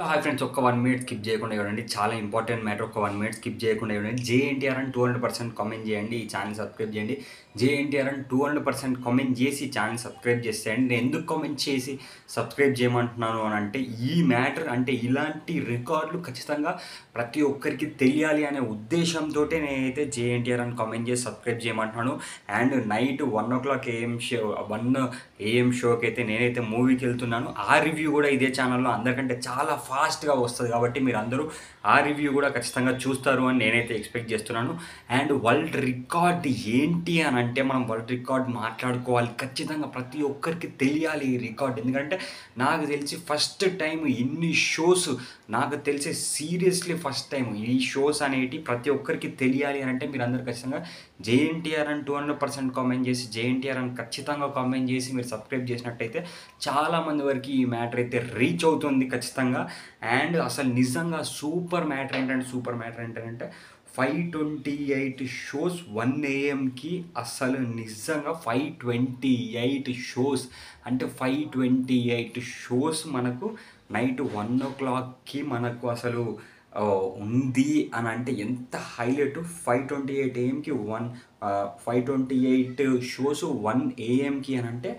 Hi friends, ఒక్క 1 minute skip చేయకుండా చూడండి. చాలా ఇంపార్టెంట్ మ్యాటర్. ఒక 1 మినిట్ స్కిప్ చేయకుండా చూడండి. జేఎన్టీఆర్ అని 200% కామెంట్ చేయండి. ఈ ఛానల్ సబ్స్క్రైబ్ చేయండి. జేఎన్టీఆర్ అని 200% కామెంట్ చేసి ఈ ఛానల్ సబ్స్క్రైబ్ చేసేయండి. నేను ఎందుకు కామెంట్ చేసి సబ్స్క్రైబ్ చేయమంటున్నాను అని అంటే, ఈ మ్యాటర్ అంటే ఇలాంటి రికార్డులు ఖచ్చితంగా ప్రతి ఒక్కరికి తెలియాలి అనే ఉద్దేశంతో నేనైతే జేఎన్టీఆర్ అని కామెంట్ చేసి సబ్స్క్రైబ్ చేయమంటున్నాను. And night 1 AM show 1 AM షోకి అయితే నేనైతే మూవీకి వెళ్తున్నాను. ఆ రివ్యూ కూడా ఇదే ఛానల్లో అందరికంటే చాలా ఫాస్ట్గా వస్తుంది కాబట్టి మీరు అందరూ ఆ రివ్యూ కూడా ఖచ్చితంగా చూస్తారు అని నేనైతే ఎక్స్పెక్ట్ చేస్తున్నాను. అండ్ వరల్డ్ రికార్డ్ ఏంటి అని అంటే, మనం వరల్డ్ రికార్డ్ మాట్లాడుకోవాలి. ఖచ్చితంగా ప్రతి ఒక్కరికి తెలియాలి ఈ రికార్డ్. ఎందుకంటే నాకు తెలిసి ఫస్ట్ టైం ఇన్ని షోస్, నాకు తెలిసి సీరియస్లీ ఫస్ట్ టైం ఈ షోస్ అనేటి ప్రతి ఒక్కరికి తెలియాలి అని అంటే మీరు అందరు ఖచ్చితంగా జేఎన్టీఆర్ అని 200% కామెంట్ చేసి, జేఎన్టీఆర్ అని ఖచ్చితంగా కామెంట్ చేసి మీరు సబ్స్క్రైబ్ చేసినట్టయితే చాలామంది వరకు ఈ మ్యాటర్ అయితే రీచ్ అవుతుంది ఖచ్చితంగా. అండ్ అసలు నిజంగా సూపర్ మ్యాటర్ ఏంటంటే 528 షోస్ 1 AMకి. అసలు నిజంగా 528 షోస్ అంటే 528 షోస్ మనకు నైట్ 1 మనకు అసలు ఉంది అని అంటే ఎంత హైలైట్. 528 AMకి 528 షోస్ 1 AMకి అని అంటే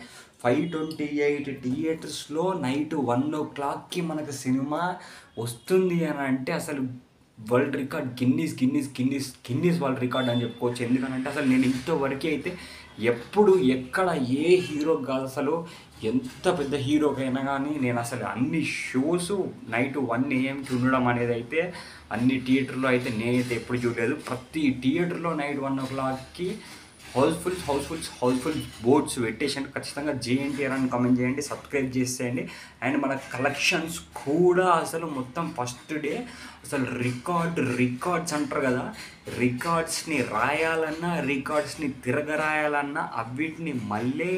528 థియేటర్స్లో నైట్ 1 మనకు సినిమా వస్తుంది అని అంటే అసలు world record, Guinness world record అని చెప్పుకోవచ్చు. ఎందుకనంటే అసలు నేను ఇంతవరకు అయితే ఎప్పుడు ఎక్కడ ఏ హీరోకి కాదు, అసలు ఎంత పెద్ద హీరోకైనా కానీ నేను అసలు అన్ని షోస్ నైట్ 1 AMకి ఉండడం అనేది అయితే అన్ని థియేటర్లో అయితే నేనైతే ఎప్పుడు చూడలేదు. ప్రతి థియేటర్లో నైట్ 1 హౌస్ఫుల్ బోర్డ్స్ పెట్టేసండి. ఖచ్చితంగా జేఎన్టీఆర్ అని కామెంట్ చేయండి, సబ్స్క్రైబ్ చేసేయండి. అండ్ మన కలెక్షన్స్ కూడా అసలు మొత్తం ఫస్ట్ డే అసలు రికార్డ్స్ అంటారు కదా, రికార్డ్స్ని రాయాలన్నా, రికార్డ్స్ని తిరగరాయాలన్నా, అవిటిని మళ్ళీ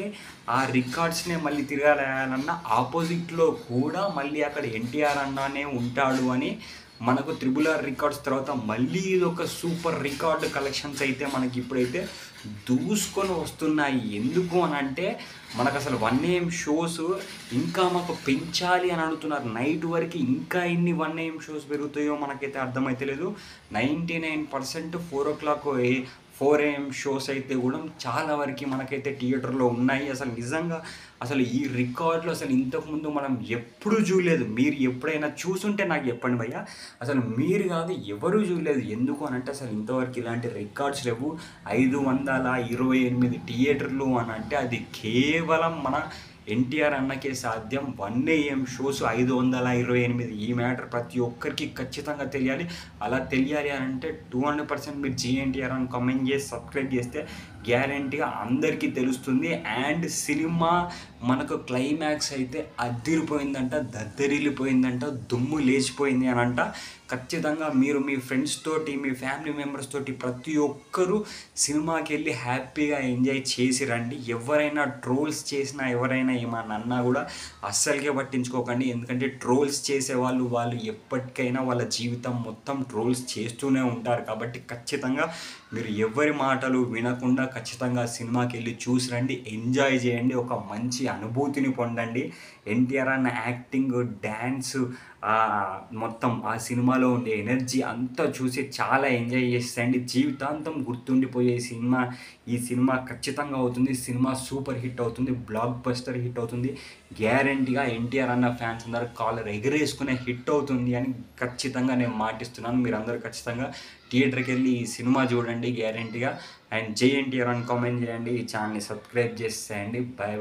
ఆ రికార్డ్స్నే మళ్ళీ తిరగరాయాలన్నా ఆపోజిట్లో కూడా మళ్ళీ అక్కడ ఎన్టీఆర్ అన్నానే ఉంటాడు అని మనకు RRR రికార్డ్స్ తర్వాత మళ్ళీ ఇది ఒక సూపర్ రికార్డు కలెక్షన్స్ అయితే మనకి ఇప్పుడైతే దూసుకొని వస్తున్నాయి. ఎందుకు అని అంటే మనకు అసలు 1 AM షోస్ ఇంకా మాకు పెంచాలి అని అడుగుతున్నారు. నైట్ వరకు ఇంకా ఎన్ని 1 AM షోస్ పెరుగుతాయో మనకైతే అర్థమైతలేదు. 99% 4 AM షోస్ అయితే కూడా చాలా వరకు మనకైతే థియేటర్లో ఉన్నాయి. అసలు నిజంగా అసలు ఈ రికార్డులు అసలు ఇంతకుముందు మనం ఎప్పుడు చూడలేదు. మీరు ఎప్పుడైనా చూసుంటే నాకు చెప్పండి భయ్య, అసలు మీరు కాదు ఎవరు చూడలేదు. ఎందుకు అని అంటే అసలు ఇంతవరకు ఇలాంటి రికార్డ్స్ లేవు. 528 థియేటర్లు అని అంటే అది కేవలం మన ఎన్టీఆర్ అన్నకే సాధ్యం. 1 AM షోస్ 528. ఈ మ్యాటర్ ప్రతి ఒక్కరికి ఖచ్చితంగా తెలియాలి. అలా తెలియాలి అని అంటే 200% మీరు జేఎన్టీఆర్ అని కామెంట్ చేసి సబ్స్క్రైబ్ చేస్తే గ్యారంటీగా అందరికీ తెలుస్తుంది. అండ్ సినిమా మనకు క్లైమాక్స్ అయితే అద్దిరిపోయిందంట, దద్దరిల్లిపోయిందంట, దుమ్ము లేచిపోయింది అని అంట. ఖచ్చితంగా మీరు మీ ఫ్రెండ్స్ తోటి, మీ ఫ్యామిలీ మెంబర్స్ తోటి ప్రతి ఒక్కరూ సినిమాకి వెళ్ళి హ్యాపీగా ఎంజాయ్ చేసి రండి. ఎవరైనా ట్రోల్స్ చేసినా, ఎవరైనా ఏమన్నా అన్నా కూడా అస్సలకే పట్టించుకోకండి. ఎందుకంటే ట్రోల్స్ చేసే వాళ్ళు ఎప్పటికైనా వాళ్ళ జీవితం మొత్తం ట్రోల్స్ చేస్తూనే ఉంటారు. కాబట్టి ఖచ్చితంగా మీరు ఎవరి మాటలు వినకుండా ఖచ్చితంగా సినిమాకి వెళ్ళి చూసి రండి, ఎంజాయ్ చేయండి, ఒక మంచి అనుభూతిని పొందండి. ఎన్టీఆర్ అన్న యాక్టింగ్, డ్యాన్స్, మొత్తం ఆ సినిమాలో ఉండే ఎనర్జీ అంతా చూసి చాలా ఎంజాయ్ చేసేయండి. జీవితాంతం గుర్తుండిపోయే ఈ సినిమా ఖచ్చితంగా అవుతుంది. సినిమా సూపర్ హిట్ అవుతుంది, బ్లాక్ బస్టర్ హిట్ అవుతుంది. గ్యారంటీగా ఎన్టీఆర్ అన్న ఫ్యాన్స్ అందరూ కాలర్ ఎగరేసుకునే హిట్ అవుతుంది అని ఖచ్చితంగా నేను మాటిస్తున్నాను. మీరు అందరూ ఖచ్చితంగా థియేటర్కి వెళ్ళి ఈ సినిమా చూడండి గ్యారంటీగా. అండ్ జేఎన్టీఆర్ అని కామెంట్ చేయండి, ఈ ఛానల్ని సబ్స్క్రైబ్ చేసేయండి. బాయ్.